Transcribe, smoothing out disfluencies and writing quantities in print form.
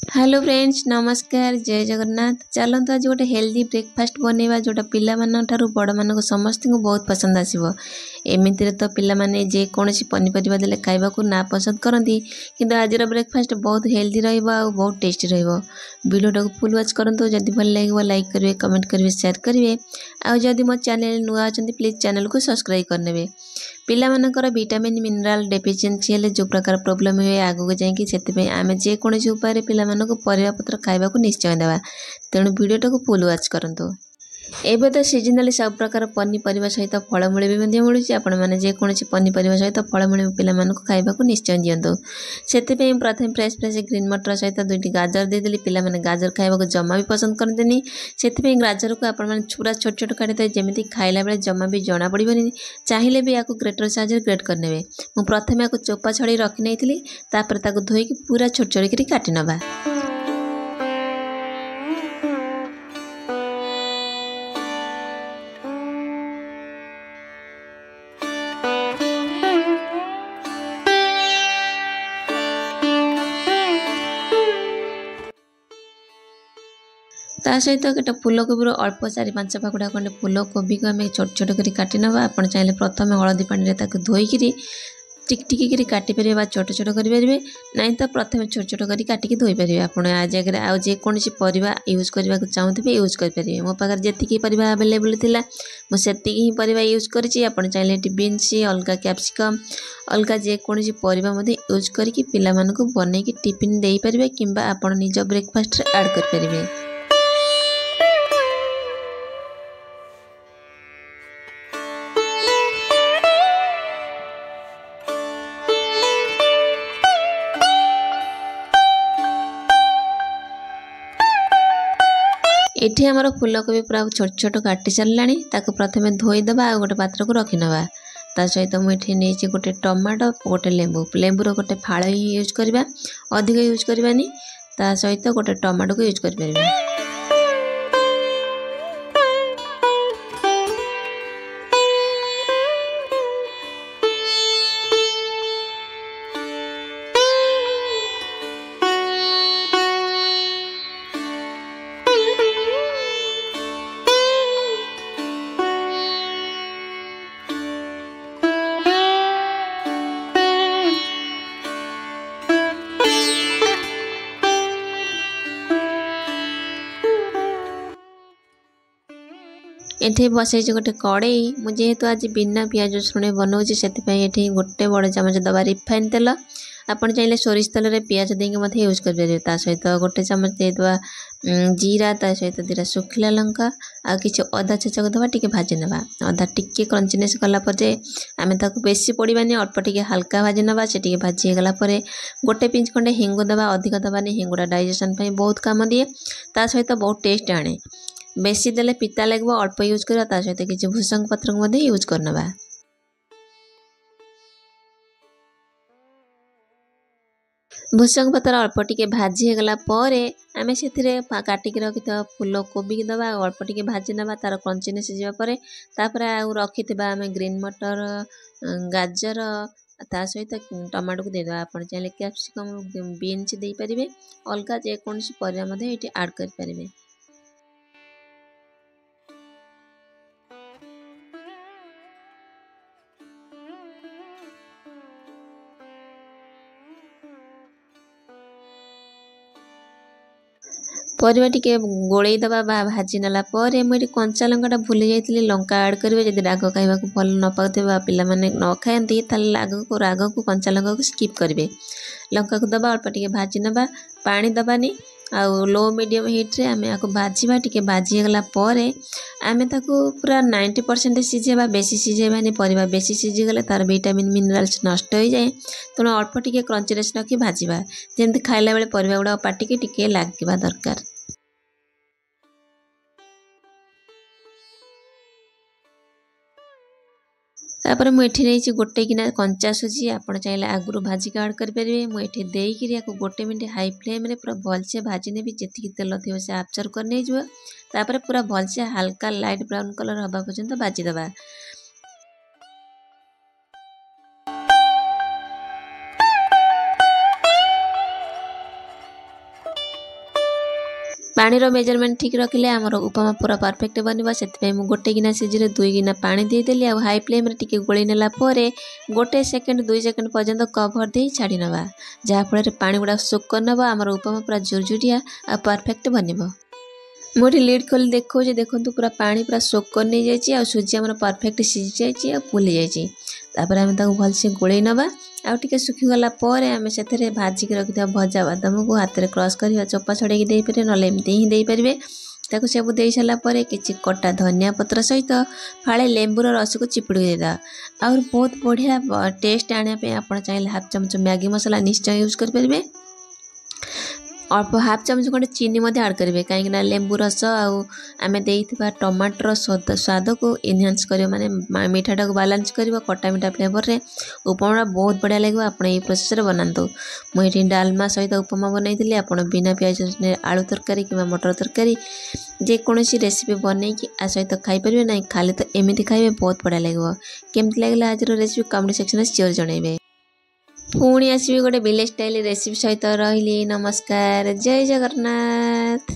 Hello friends नमस्कार जय जगन्नाथ। चलतु आज गोटे हेल्दी ब्रेकफास्ट बनैबा जोटा पिला ठारू बड़ मान समस्त को बहुत पसंद आसीबो। एमितिर तो पिला माने जे कोनोसी पनिपरिबा देले खाइबा को ना पसंद करंती, किंतु आज ब्रेकफास्ट बहुत हेल्दी रहइबो आ बहुत टेस्टी रहइबो। वीडियो को फुल वॉच करंतु, जदि भल लागो लाइक करिवे, कमेंट करिवे, शेयर करिवे। आ जदि मो चैनल नुआ अछंती प्लीज चैनल को सब्सक्राइब करनेबे। पिला मानकर विटामिन मिनरल डेफिशिएंसी हेले जो प्रकार प्रॉब्लम हुए आगो जाएंगे से आम जे कौन उपाय पिला परिबा पत्र खाइबा को निश्चय देवा। तेणु वीडियो को फुल वॉच करंतु। एबे तो सीजनाली सब प्रकार पनीपरिबा सहित फलमूल भी मिलूँ। आपण मैंने जेकोसी पनीपरिबा सहित फलमूल पिला खाइबा को निश्चय दिंतु। से प्रथम फ्रेश फ्रेश ग्रीन मटर सहित 2टी गाजर देदेली। पिला माने गाजर खाइबा को जमा भी पसंद करते। से गाजर को आपण मैंने पूरा छोट छोट काटिदे, जमी खाइला बेले जमा भी जना पड़ोनी। चाहिए भी या ग्रेटर साइज ग्रेट करने। मु प्रथम या चोपा छड़ी रखी नहीं, धोईकी पूरा छोट छोट कर काटि नबा। ता सहित गोटे फूलकोबी अल्प 4-5 फाकुड़ा खंडे फूलकोबी को आम छोट छोट कर काटि नवा। आपन चाहिए प्रथम हलदी पानी धोईकी टिक काटि पारे, छोट छोट करेंगे ना तो प्रथम छोट छोट कर काटिकी धोई पारे। आपड़ आ जगह आउ जेकोसी परिबा यूज करने को चाहूबे यूज करेंगे। मो पाखे जी परिबा अवेलेबल थिला मुझे ही परिबा यूज करी। आपड़ चाहिए बीन्स, अलगा कैप्सिकम, अलगा जेकोसी परिबा यूज करके पिला मानकु बनैकी टिफिन दे पारे कि आपड़ निज ब्रेकफास्ट ऐड कर पारे। एठी हमर फूलकोबी पूरा छोट छोट काटि सारानी। प्रथम धोईदबा आ गोटे पात्र को रखिनवा। ता सहित मुझे नहीं गोटे टमाटो, गोटे लेंबूर गोटे फाड़ ही यूज करवा, अधिक यूज करवानी। ता सहित गोटे टमाटो को यूज कर परिबा। एठे बसई गोटे कड़ई, मुझे तो आज बिना पियाज रसुण बनाऊँगी से गोटे बड़ चामच दबा रिफाइन तेल। आपड़ चाहिए सोरिष तेल रे पियाज देंगे यूज कर। सहित गोटे चामच देदबा जीरा, ता सहित 2टा सुखिला लंका आ कि अदा छेचा को दबा टिके भाजी नबा। अदा टिके क्रंचनेस गला परे आम ताकू बेसी पड़ानी, अल्प टिके हल्का भाजी नबा। से टिके भाजी गला परे गोटे पिंच खंडे हिंग दबा, अधिक दबानी, हिंगुड़ा डाइजेशन बहुत काम दिए। ता सहित बहुत टेस्ट आने। बेसी देले पिता लगे, अल्प यूज करवा। ता सहित किसी भूसंग पत्र को यूज करनवा। भूसंग पत्र अल्प टिके भाजी गला परे आमे सेथिरे काटिकी रखिथा फूलकोबी दबा, अल्प टिके भाजी नबा। तार क्रंचीनेस जावा परे तापरे आ रखिथिबा आमे ग्रीन मटर, गाजर, ता सहित टमाटो को देदबा। आपण चाहे कैप्सिकम, बीन्स दे पारिबे, अलगा जेकोसी परिबा मध्ये एठी ऐड कर पारिबे। परिबा टिके गोळेई दबा बा भाजी नेला परे मुझे कंचा लंका भूली जाइए लंका ऐड करेंगे। जदि राग खाइबा को भल न पाउथिबा पिला माने न खाएंती ताले राग को कंचा लंका को स्किप करेंगे। लंका को दबा, अल्प टिके भाजी नबा, पानी दबानी। आ लो मीडियम हीट रे आमे आको भाजीबा। टिके भाजी गला परे आमे ताको पूरा 90% सिझेबा, बेसी सिझेबानी। परिबा बेसी सिझी गले तार विटामिन मिनरल्स नष्ट हो जाए। तेणु अल्प टिके क्रंचीनेस रखी भाजीबा, जेमती खाइला बेले परिबा गुडा पाटिके टिके लागिबा दरकार। तापर मुझे गोटे गिना कंचा सुजी, आपड़ चाहिए आगुरी भाजिक ऐड करेंगे। मुझे देकर या गोटे मिनट हाई फ्लेम रे पूरा भलसे भाजी ने जी तेल थी से आब्जर्व कर नहीं जावा। तापर पूरा भलसे हल्का लाइट ब्राउन कलर हवा पर्यंत भाजीदबा। पानी रो मेजरमेंट ठीक रखिले आमर उपमा पूरा परफेक्ट बनवा से गोटे गिना सीझे 2 गिना पानी देदेली आ हाई फ्लेम टिके गोली नेला परे गोटे सेकेंड 2 सेकेंड पर्यंत कभर दे छाड़ी नवा जहाँफल पानी गुड़ा सोक कर नवा आमर उपमा पूरा झुरझुरिया आ परफेक्ट बनब। मुझे लीड खोली देखो देखो पूरा पानी पूरा सोक कर नहीं जाइए आ सुजी आम परफेक्ट सीझी जाइए फुली जाइए आम भलसे गोल नवा आउ टे सुखीगला आम से भाजिक रखि भजा बादाम को हाथ में क्रश कर चोपा छड़े दे पारे ना एमती ही दे पारे ताकू सब दे सारापर किसी कटा धनिया पत्र सहित फाड़े लेंबूर रस को चिपुड़ी देदा और बहुत बढ़िया टेस्ट आने आप चाहिए हाफ चामच मैगी मसला निश्चय यूज करेंगे। अल्प हाफ चामच खंडे चीनी आड करेंगे कहीं लेंबू रस आम देइथिबा टमाटर स्वाद को इनहांस कर माने मीठाटा को बालांस कर कटा मीठा फ्लेवर रे उपमा बहुत बढ़िया लगे। आप प्रोसेस बनातु मुझे डालमा सहित उपमा बनई आप बिना प्याज आलू तरकारी कि मटर तरकारी जेकोसी रेसिपी बनई कि आ सहित खाईपर ना खाली तो एमती खाइबे बहुत बढ़िया लगे। केमती लगे आज रेसिपी कमेंट सेक्शन में श्योर जनइबे। पुणी आसबि गोटे विलेज स्टाइल रेसिपी सहित रही। नमस्कार, जय जगन्नाथ।